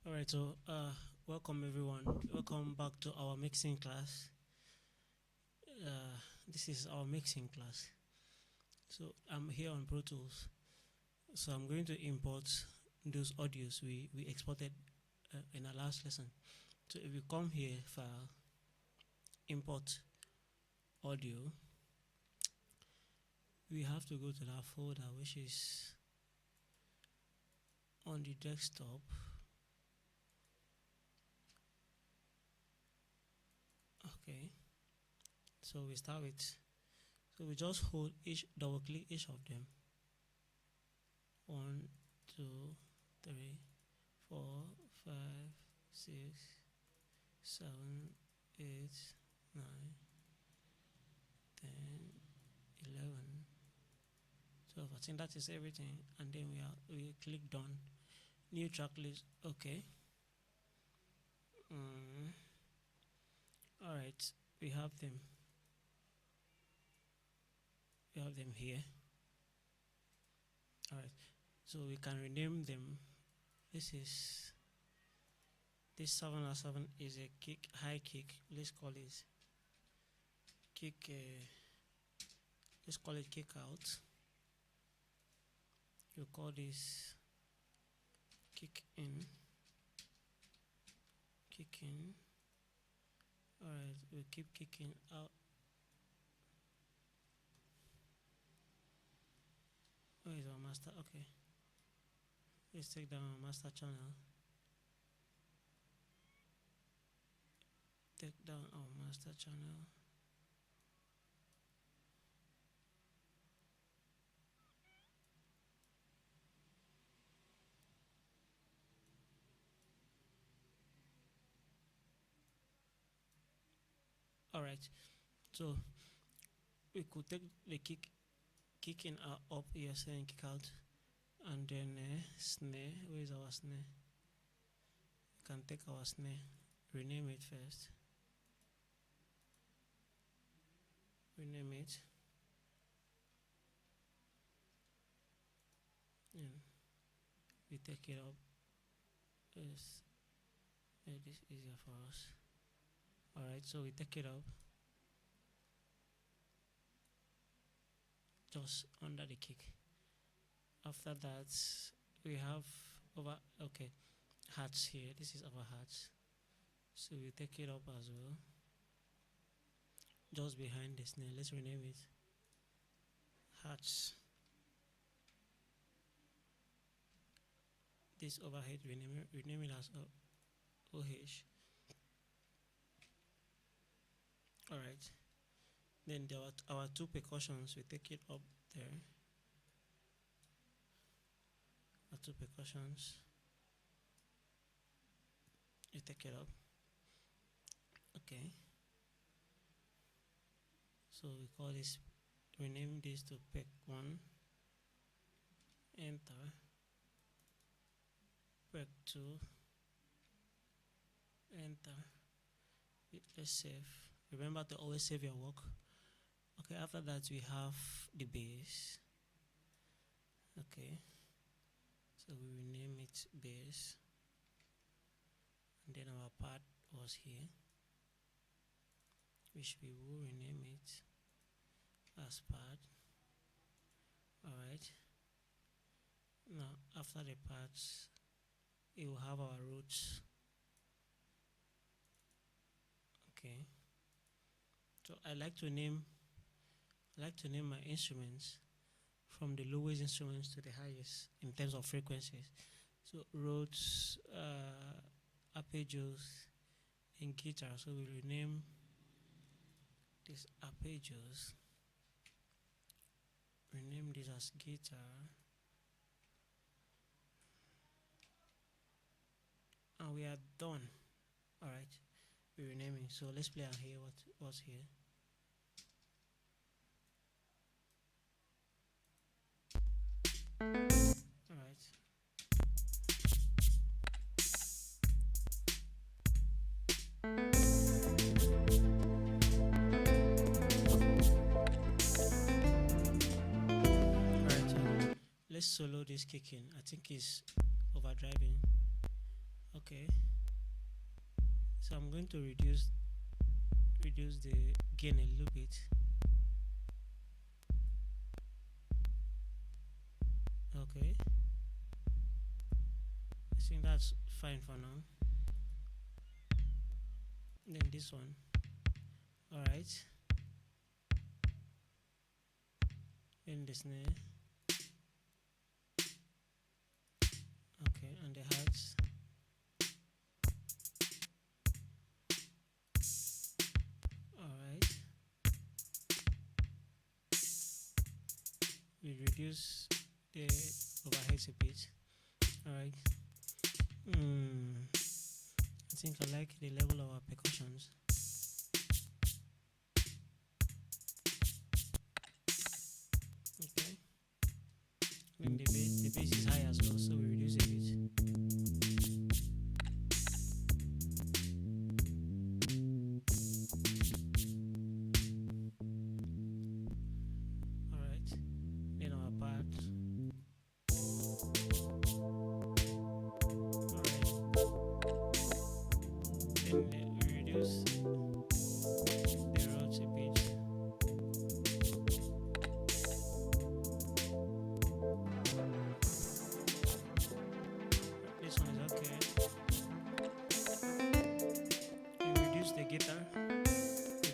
All right, so welcome everyone. Welcome back to our mixing class. Uh, this is our mixing class. So I'm here on Pro Tools. So I'm going to import those audios we exported in our last lesson. So if you come here, file, import audio, we have to go to that folder which is on the desktop. Okay. So we start with, so we just hold each, double click each of them. 1, 2, 3, 4, 5, 6, 7, 8, 9, 10, 11, 12. I think that is everything. And then we click done. New track list. Okay. All right. We have them. We have them here. All right. So we can rename them. This 707 is a kick, high kick. Let's call it kick. Let's call it kick out. You call this kick in. Kick in. All right. We keep kicking out. Where is our master? Okay. Let's take down our master channel. Take down our master channel. All right. So we could take the kick in up here saying kick out, and then snare. Where is our snare? We can take our snare, rename it first. Rename it. And we take it up. Yes, make this easier for us. All right, so we take it up just under the kick. After that, we have over, okay, hats here. This is our hats. So we take it up as well. Just behind the snare. Let's rename it hats. This overhead, rename it as OH. All right. Then there are our two percussions. We take it up there. Our two percussions. You take it up. Okay. So we call this, rename this to pick 1. Enter. Pick 2. Enter. Let's save. Remember to always save your work. Okay, after that we have the bass. Okay. So we rename it bass. And then our part was here, which we will rename it as part. Alright. Now after the parts, it will have our roots. Okay. So I like to name my instruments from the lowest instruments to the highest in terms of frequencies. So Rhodes, arpeggios, and guitar. So we rename this arpeggios. Rename this as guitar. And we are done. Alright. We're renaming. So let's play and hear what's here. Alright. Alright, let's solo this kick in. I think it's overdriving. Okay, so I'm going to reduce the gain a little bit. Okay, I think that's fine for now. Then this one. All right. Then the snare. Okay, and the hats. All right. We reduce the overheads a bit. All right. I think I like the level of our percussions. Okay. Then the bass is high as well, so we reduce a bit. All right. Then our part. All right. Then we reduce the rods a bit. This one is okay. We reduce the guitar a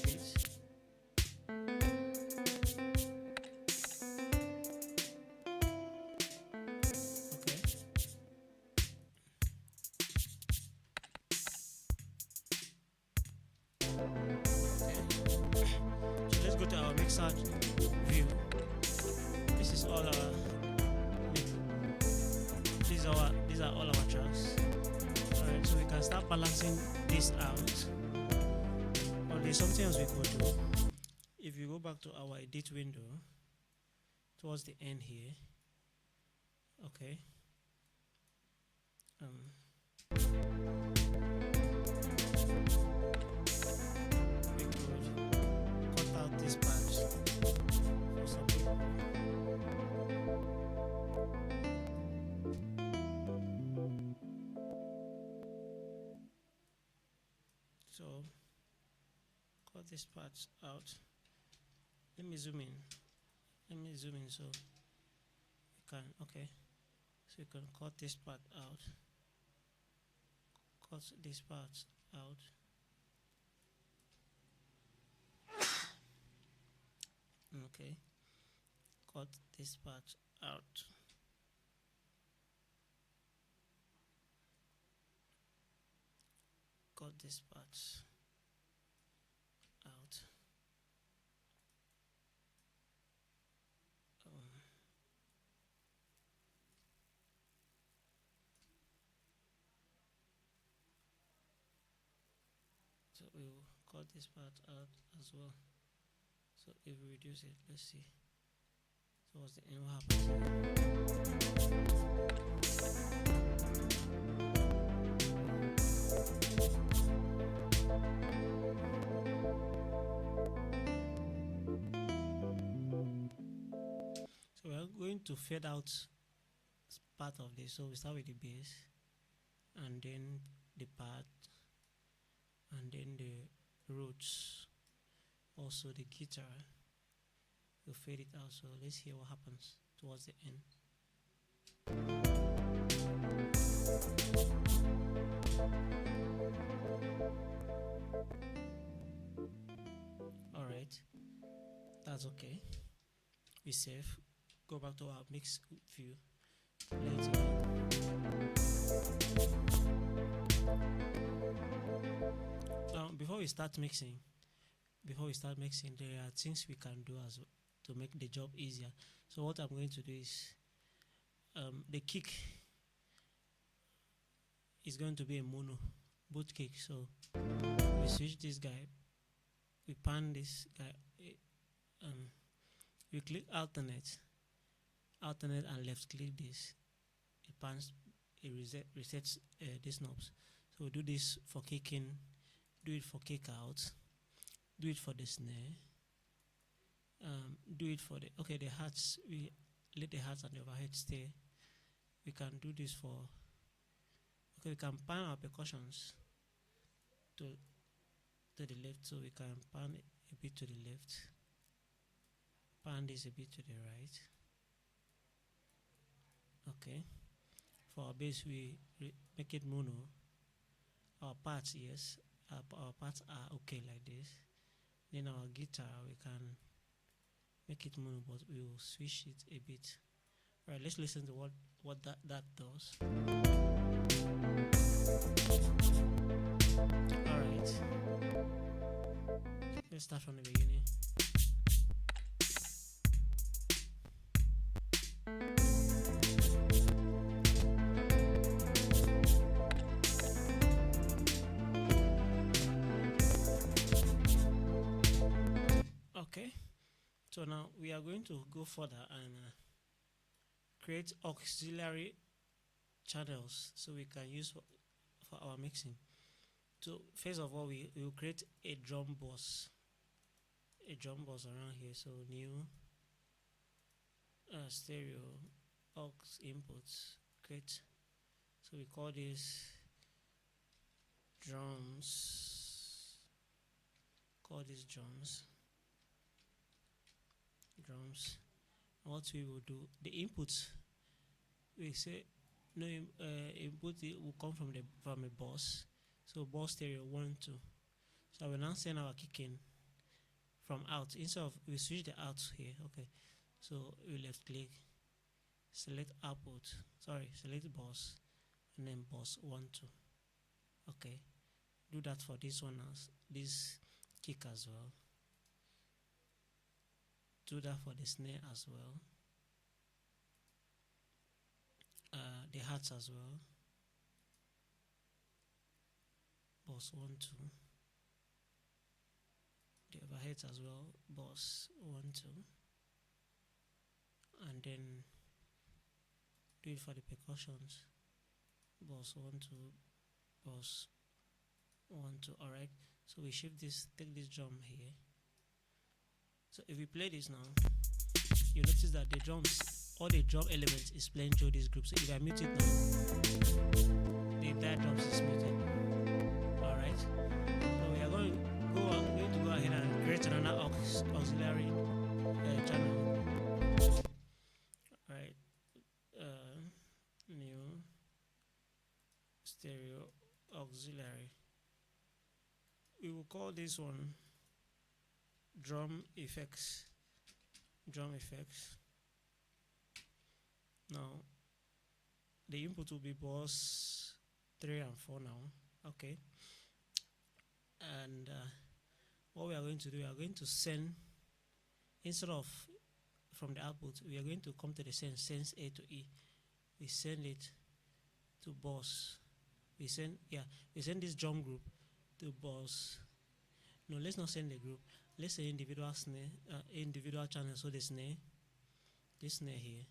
bit. Okay. So let's go to our mixer view. This is all our these are all our tracks. Alright, so we can start balancing this out. Or there's something else we could do. If you go back to our edit window towards the end here, okay. We could cut out these parts for some people. So cut these parts out. Let me zoom in. So you can, okay. So you can cut this part out. Cut this part out. Okay. Cut this part out. Cut this part out. So we will cut this part out as well. So if we reduce it, let's see. So what's the end? What So we are going to fade out part of this. So we start with the bass, and then the part, and then the roots, also the guitar. We'll fade it out. So let's hear what happens towards the end. All right, that's okay. We save. Go back to our mix view. Play it again. Now, before we start mixing, there are things we can do as well to make the job easier. So what I'm going to do is, the kick is going to be a mono boot kick. So we switch this guy, we pan this guy, we click alternate and left click this. It pans, it resets these knobs. So we do this for kicking, do it for kick out, do it for the snare, do it for the hats. We let the hats and the overhead stay. We can do this for Okay, we can pan our percussions to the left, so we can pan a bit to the left, pan this a bit to the right. Okay, for our bass we make it mono. Our parts, yes, our parts are okay like this. Then our guitar we can make it mono, but we will switch it a bit. Right, let's listen to what that does. All right, let's start from the beginning. Okay, so now we are going to go further and create auxiliary channels so we can use for our mixing. So first of all, we will create a drum bus around here. So new stereo aux inputs, create. So we call this drums. What we will do, the inputs, we say no input will come from a bus. So bus stereo 1 2. So I will now send our kick in from out. Instead of we switch the out here. Okay, so we left click, select select bus, and then bus 1 2. Okay, do that for this one, as this kick as well. Do that for the snare as well. The hats as well. Bus 1 2. The overheads as well. Bus 1 2. And then do it for the percussions. Bus 1 2. Bus 1 2. Alright. So we shift this, take this drum here. So if we play this now, you notice that the drums, all the drum elements is playing through this group. So if I mute it now, the entire drums is muted. Alright. So we are going to go ahead and create another auxiliary channel. Alright. New stereo auxiliary. We will call this one drum effects. Now the input will be bus 3 and 4 now. Okay, and what we are going to do, we are going to send, instead of from the output, we are going to come to the sense A to E. We send it to bus. We send this drum group to bus. No, let's not send the group. Let's say individual snare, individual channel. So the snare, this snare here.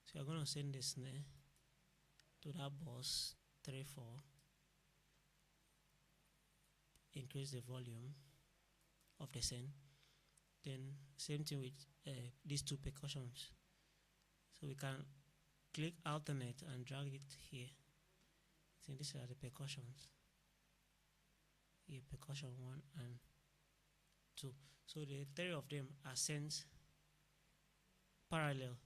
So you're gonna send the snare to that bus 3 4. Increase the volume of the send. Then same thing with these two percussions. So we can click alternate and drag it here. I think these are the percussions. Here, percussion 1 and 2. So the 3 of them are sent parallel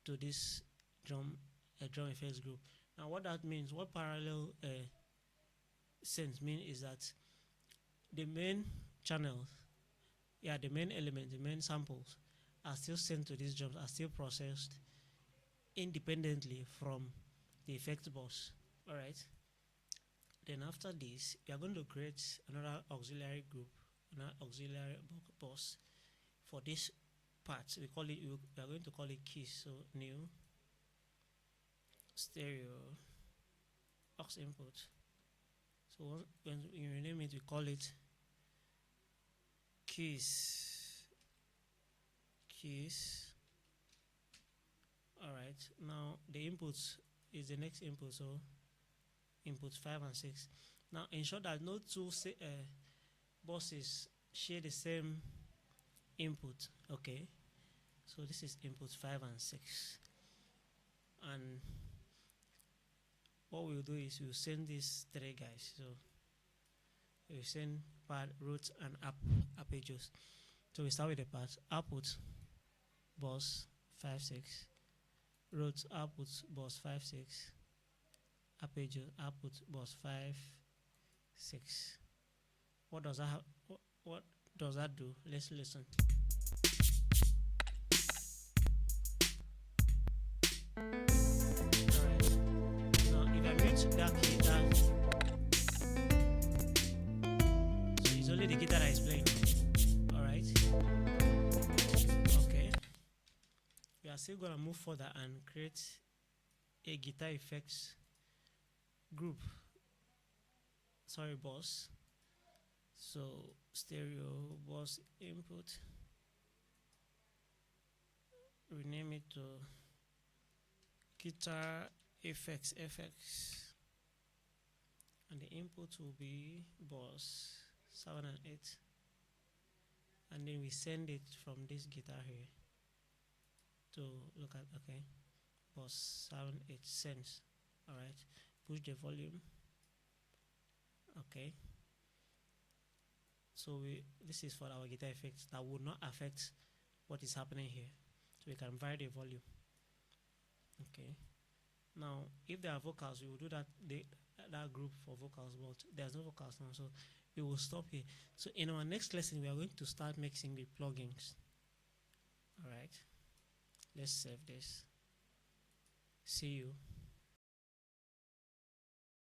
to this drum effects group. Now what that means, what parallel sense mean is that the main channels, the main element, the main samples are still sent to these drums, are still processed independently from the effect bus. Alright. Then after this, we are going to create another auxiliary group, another auxiliary bus for this part. We are going to call it keys. So new stereo aux input. So when you rename it, we call it keys. Alright, now the inputs is the next input, so inputs 5 and 6. Now ensure that no two buses share the same input. Okay, so this is input 5 and 6, and what we'll do is we'll send these three guys. So we'll send pad, root, and arpeggios. So we start with the pads. Output, bus 5 6. Root, output, bus 5 6. Arpeggio, output, bus 5 6. What does that what does that do? Let's listen. Alright. Now if I mute that guitar, so it's only the guitar that is playing. Alright. Okay. We are still gonna move further and create a guitar effects group. Sorry, boss. So stereo boss input. Rename it to guitar effects FX, and the input will be boss 7 and 8, and then we send it from this guitar here to look at. Okay, boss 7 8 cents. All right, push the volume. Okay, so this is for our guitar effects that will not affect what is happening here, so we can vary the volume. Okay, now if there are vocals, we will do that group for vocals, but there's no vocals now, so we will stop here. So in our next lesson, we are going to start mixing the plugins. All right, let's save this. See you.